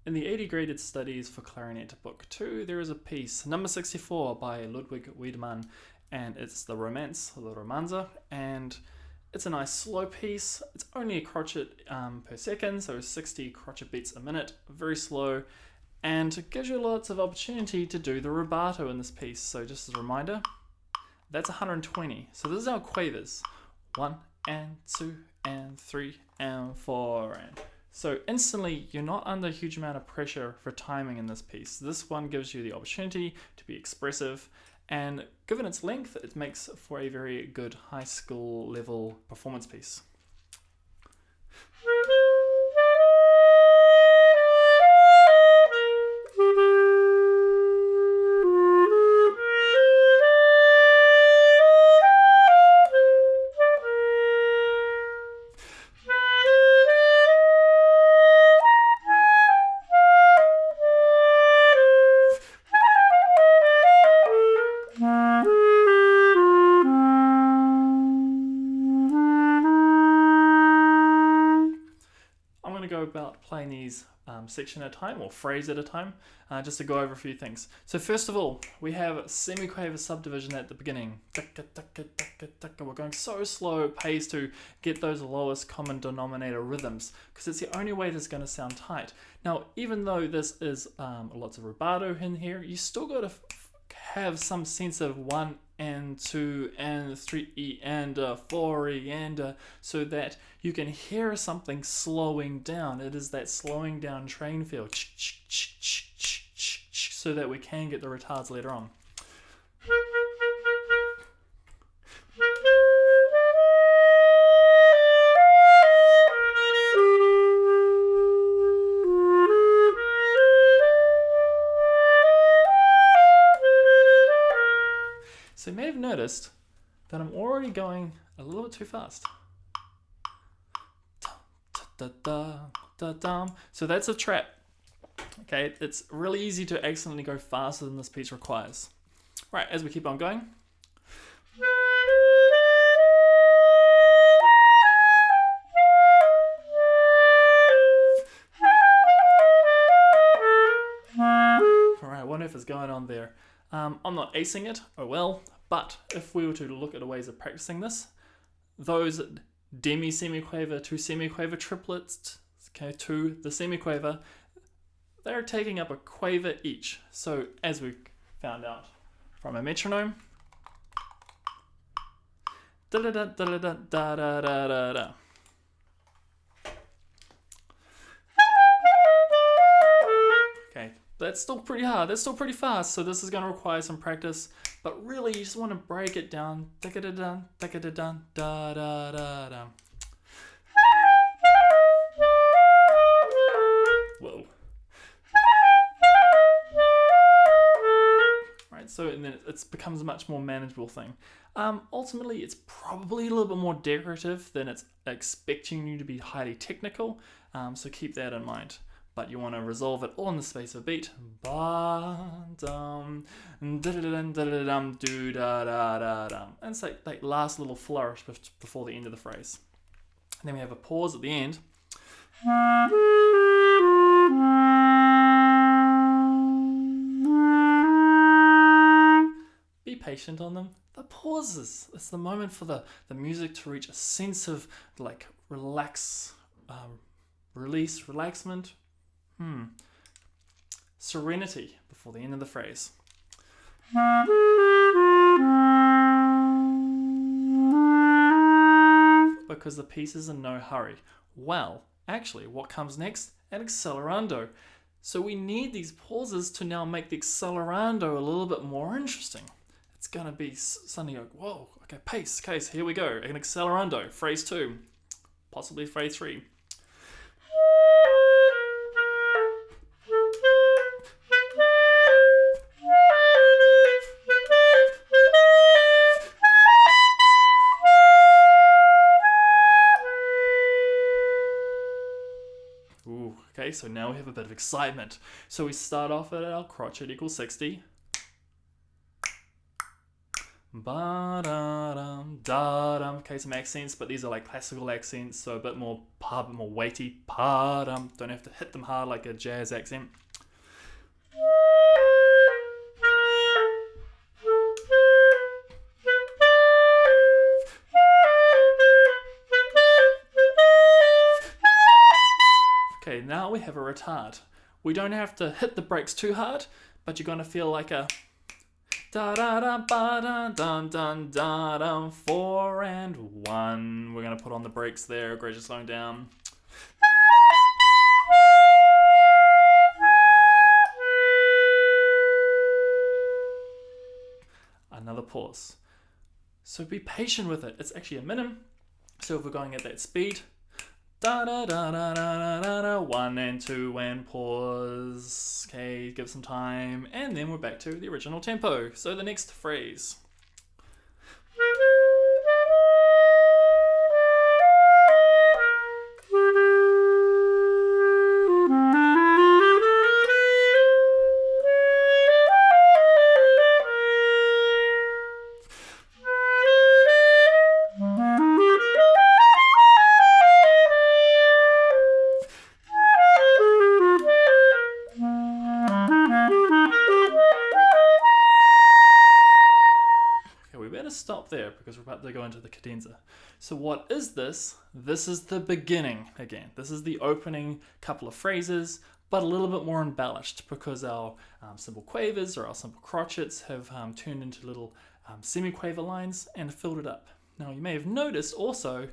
In the 80 graded studies for clarinet book 2, there is a piece, number 64 by Ludwig Wiedemann, and it's the Romanze, or the Romanze, and it's a nice slow piece. It's only a crotchet per second, so 60 crotchet beats a minute, very slow, and it gives you lots of opportunity to do the rubato in this piece. So just as a reminder, that's 120. So this is our quavers. 1 and 2 and 3 and 4 and... So instantly, you're not under a huge amount of pressure for timing in this piece. This one gives you the opportunity to be expressive, and given its length, it makes for a very good high school level performance piece. Go about playing these section at a time, or phrase at a time, just to go over a few things. So first of all, we have semi-quaver subdivision at the beginning. We're going so slow pace to get those lowest common denominator rhythms, because it's the only way that's going to sound tight. Now, even though this is lots of rubato in here, you still got to have some sense of 1 and 2 and 3 and 4 and so that you can hear something slowing down. It is that slowing down train feel, so that we can get the retards later on. So you may have noticed that I'm already going a little bit too fast. So that's a trap. Okay, it's really easy to accidentally go faster than this piece requires. Right, as we keep on going. Alright, I wonder if it's going on there. I'm not acing it, oh well, but if we were to look at ways of practicing this, those demi-semi-quaver to semi-quaver triplets, okay, to the semi-quaver, they're taking up a quaver each. So as we found out from a metronome, da da da da da da da da da da. Okay, that's still pretty hard. That's still pretty fast. So this is going to require some practice. But really, you just want to break it down. Da da da da da da da da da. Whoa. Right, so and then it becomes a much more manageable thing. Ultimately, it's probably a little bit more decorative than it's expecting you to be highly technical. So keep that in mind. But you want to resolve it all in the space of a beat. Ba dum da da da da da dum do da da da dum. And it's like last little flourish before the end of the phrase. And then we have a pause at the end. Be patient on them. The pauses. It's the moment for the music to reach a sense of like release, relaxment. Serenity before the end of the phrase. Because the piece is in no hurry. Well, actually, what comes next? An accelerando. So we need these pauses to now make the accelerando a little bit more interesting. It's going to be suddenly like, whoa, okay, pace, here we go. An accelerando, phrase 2, possibly phrase 3. Okay, so now we have a bit of excitement. So we start off at our crotchet equals 60. ba-da-dum, da-dum. Okay, some accents, but these are like classical accents, so a bit more weighty. Pa-dum. Don't have to hit them hard like a jazz accent. Okay, now we have a retard. We don't have to hit the brakes too hard, but you're going to feel like a da-da-da-ba-da-dun-dun-da-dum, 4 and 1. We're going to put on the brakes there, gradually slowing down. Another pause. So be patient with it. It's actually a minim. So if we're going at that speed, da da da da da da da, 1 and 2 and pause. Okay, give some time, and then we're back to the original tempo. So the next phrase. Stop there because we're about to go into the cadenza. So what is this? This is the beginning again. This is the opening couple of phrases, but a little bit more embellished because our simple quavers or our simple crotchets have turned into little semi-quaver lines and filled it up. Now you may have noticed also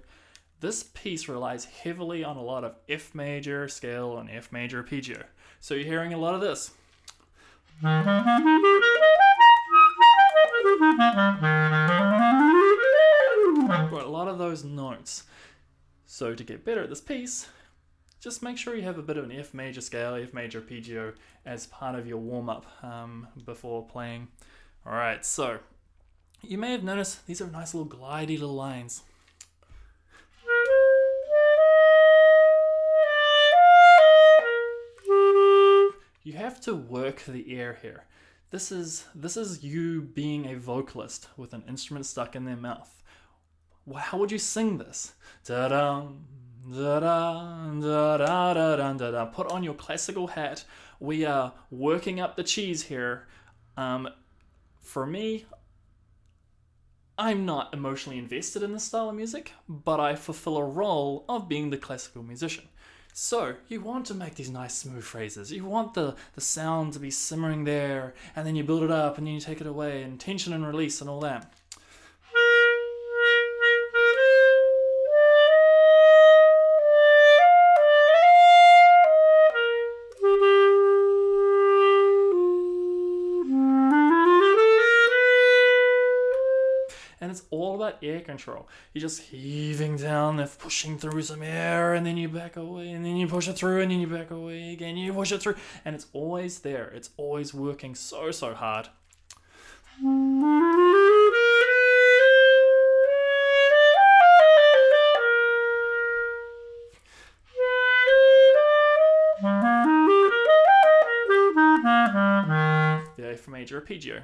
this piece relies heavily on a lot of F major scale and F major arpeggio. So you're hearing a lot of this. Got a lot of those notes. So to get better at this piece, just make sure you have a bit of an F major scale, F major arpeggio as part of your warm-up before playing. Alright, so you may have noticed these are nice little glidey little lines. You have to work the air here. This is you being a vocalist with an instrument stuck in their mouth. How would you sing this? Da-dum, da-da, da-da, da-da, da-da. Put on your classical hat. We are working up the cheese here. For me, I'm not emotionally invested in this style of music, but I fulfill a role of being the classical musician. So, you want to make these nice smooth phrases. You want the sound to be simmering there, and then you build it up, and then you take it away, and tension and release and all that. And it's all about air control. You're just heaving down, they're pushing through some air, and then you back away, and then you push it through, and then you back away again, you push it through, and it's always there. It's always working so hard. The F major arpeggio.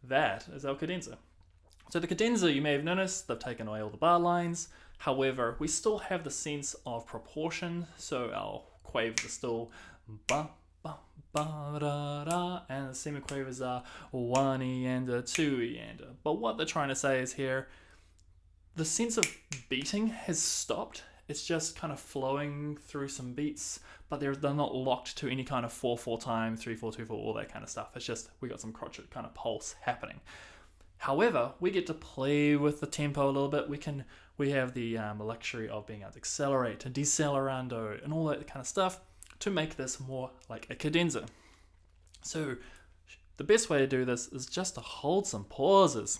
That is our cadenza. So the cadenza, you may have noticed, they've taken away all the bar lines. However, we still have the sense of proportion. So our quavers are still ba, ba, ba, da, da, and the semiquavers are 1E and a 2E and a. But what they're trying to say is here, the sense of beating has stopped. It's just kind of flowing through some beats, but they're not locked to any kind of 4/4 time, 3/4 2/4, all that kind of stuff. It's just we got some crotchet kind of pulse happening. However, we get to play with the tempo a little bit. We have the luxury of being able to accelerate, to decelerando, and all that kind of stuff to make this more like a cadenza. So the best way to do this is just to hold some pauses.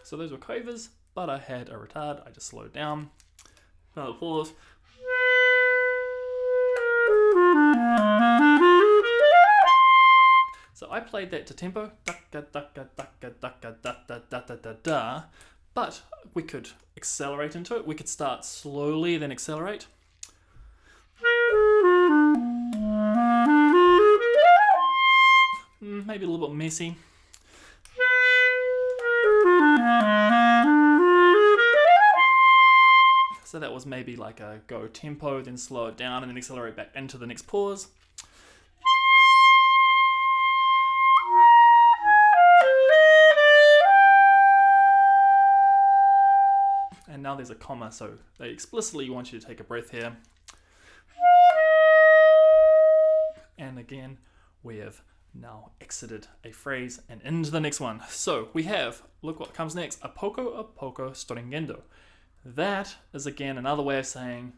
So those were quavers, but I had a retard. I just slowed down. Another pause. So I played that to tempo, but we could accelerate into it. We could start slowly, then accelerate. Maybe a little bit messy. So that was maybe like a go tempo, then slow it down, and then accelerate back into the next pause. And now there's a comma, so they explicitly want you to take a breath here. And again, we have now exited a phrase and into the next one. So we have, look what comes next, a poco stringendo. That is again another way of saying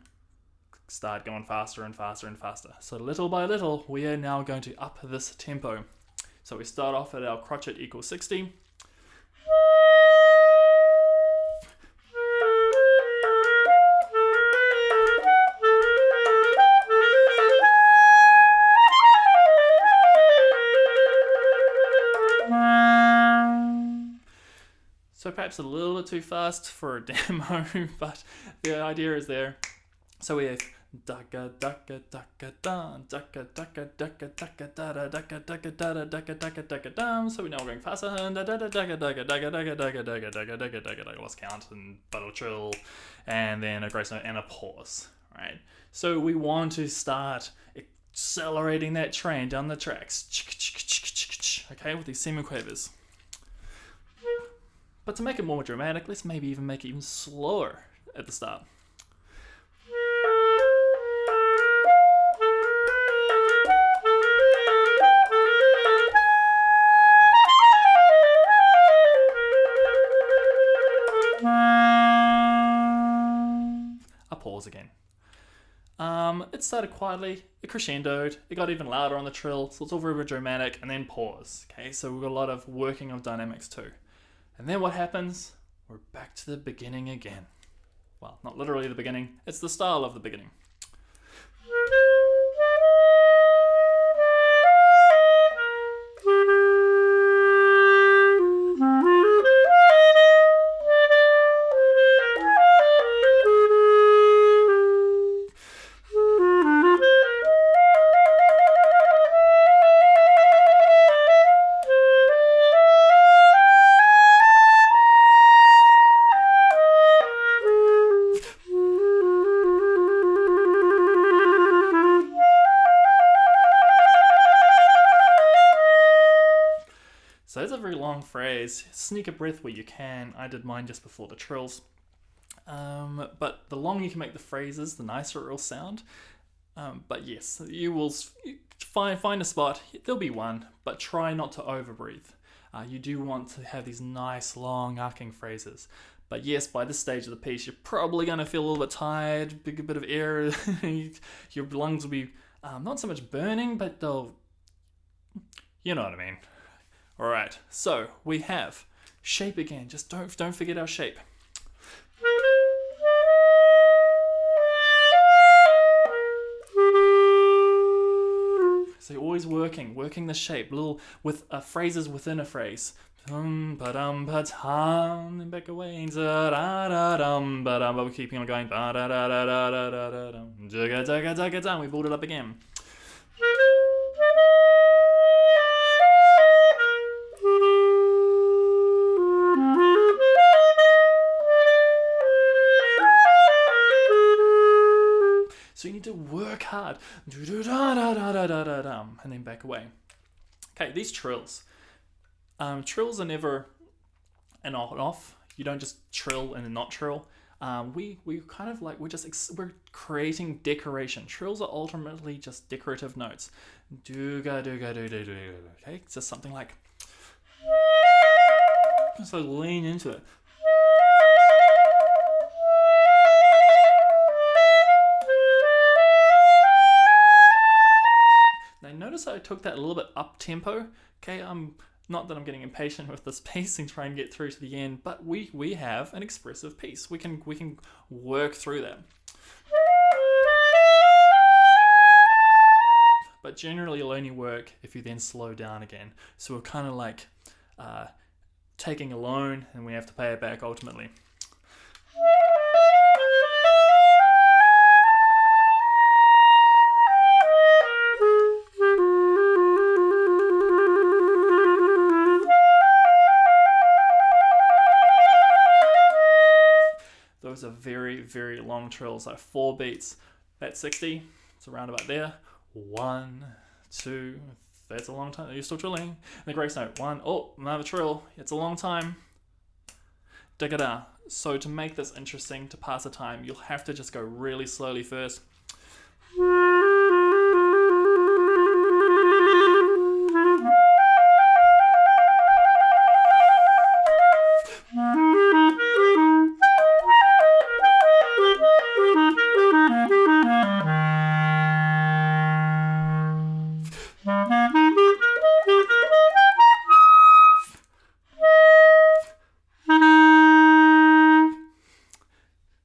start going faster and faster and faster. So little by little, we are now going to up this tempo. So we start off at our crotchet equals 60. So perhaps a little bit too fast for a demo, but the idea is there. So we have daka daka daka da daka daka daka daka da da daka daka da da daka daka daka dum. So now we're going faster. Da da da daka daka daka daka daka daka daka daka daka. I lost count and but a trill, and then a grace note and a pause. Right. So we want to start accelerating that train down the tracks. Okay, with these semiquavers. But to make it more dramatic, let's maybe even make it even slower at the start. A pause again. It started quietly, it crescendoed, it got even louder on the trill, so it's all very dramatic, and then pause. Okay, so we've got a lot of working of dynamics too. And then what happens? We're back to the beginning again. Well, not literally the beginning, it's the style of the beginning. So that's a very long phrase. Sneak a breath where you can. I did mine just before the trills. But the longer you can make the phrases, the nicer it will sound. But yes, you will find a spot. There'll be one, but try not to overbreathe. You do want to have these nice, long, arcing phrases. But yes, by this stage of the piece, you're probably going to feel a little bit tired, a bit of air. Your lungs will be not so much burning, but they'll... You know what I mean. All right, so we have shape again. Just don't forget our shape. So you're always working the shape, little with phrases within a phrase. Then back away. But we're keeping on going. We build it up again. So you need to work hard, and then back away. Okay, these trills. Trills are never an on and off. You don't just trill and then not trill. We kind of like we're creating decoration. Trills are ultimately just decorative notes. Okay, so something like. So lean into it. notice I took that a little bit up tempo. Okay, not that I'm getting impatient with this piece and trying to get through to the end, but we have an expressive piece. We can work through that. But generally it'll only work if you then slow down again. So we're kind of like taking a loan and we have to pay it back ultimately. Those are very, very long trills, like 4 beats. That's 60, it's around about there. 1, 2, that's a long time. You're still trilling. And the grace note, 1, oh, another trill. It's a long time. Da-ga-da. So to make this interesting, to pass the time, you'll have to just go really slowly first.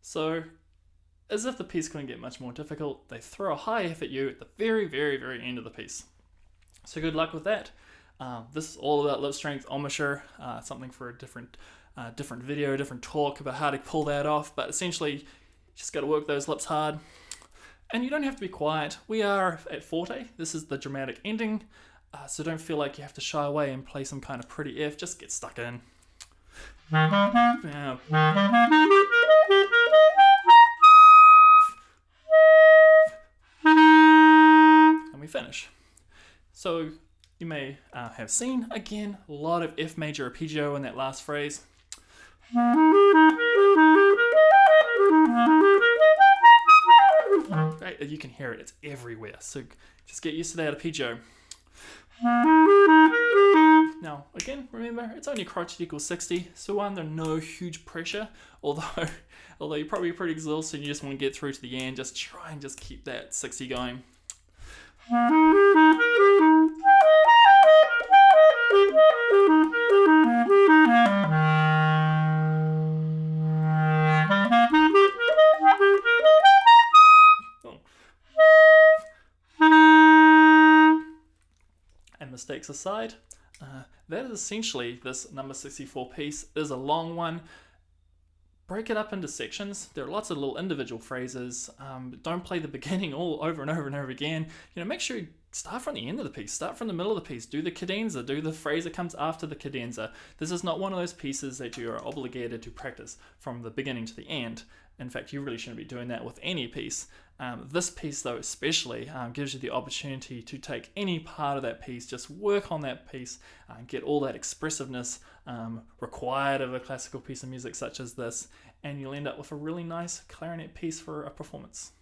So, as if the piece couldn't get much more difficult, they throw a high F at you at the very, very, very end of the piece. So good luck with that. This is all about lip strength, embouchure, something for a different video, different talk about how to pull that off. But essentially, you just got to work those lips hard. And you don't have to be quiet. We are at forte. This is the dramatic ending. So don't feel like you have to shy away and play some kind of pretty F. Just get stuck in. Yeah. And we finish. So you may have seen, again, a lot of F major arpeggio in that last phrase. Right, you can hear it, it's everywhere. So just get used to that arpeggio. Now, again, remember, it's only crotchet equals 60, so under no huge pressure, although you're probably pretty exhausted and you just want to get through to the end, just try and just keep that 60 going. And mistakes aside, that is essentially this number 64 piece. It is a long one. Break it up into sections. There are lots of little individual phrases. Don't play the beginning all over and over and over again. Make sure you start from the end of the piece. Start from the middle of the piece. Do the cadenza. Do the phrase that comes after the cadenza. This is not one of those pieces that you are obligated to practice from the beginning to the end. In fact, you really shouldn't be doing that with any piece. This piece, though, especially gives you the opportunity to take any part of that piece, just work on that piece, get all that expressiveness required of a classical piece of music such as this, and you'll end up with a really nice clarinet piece for a performance.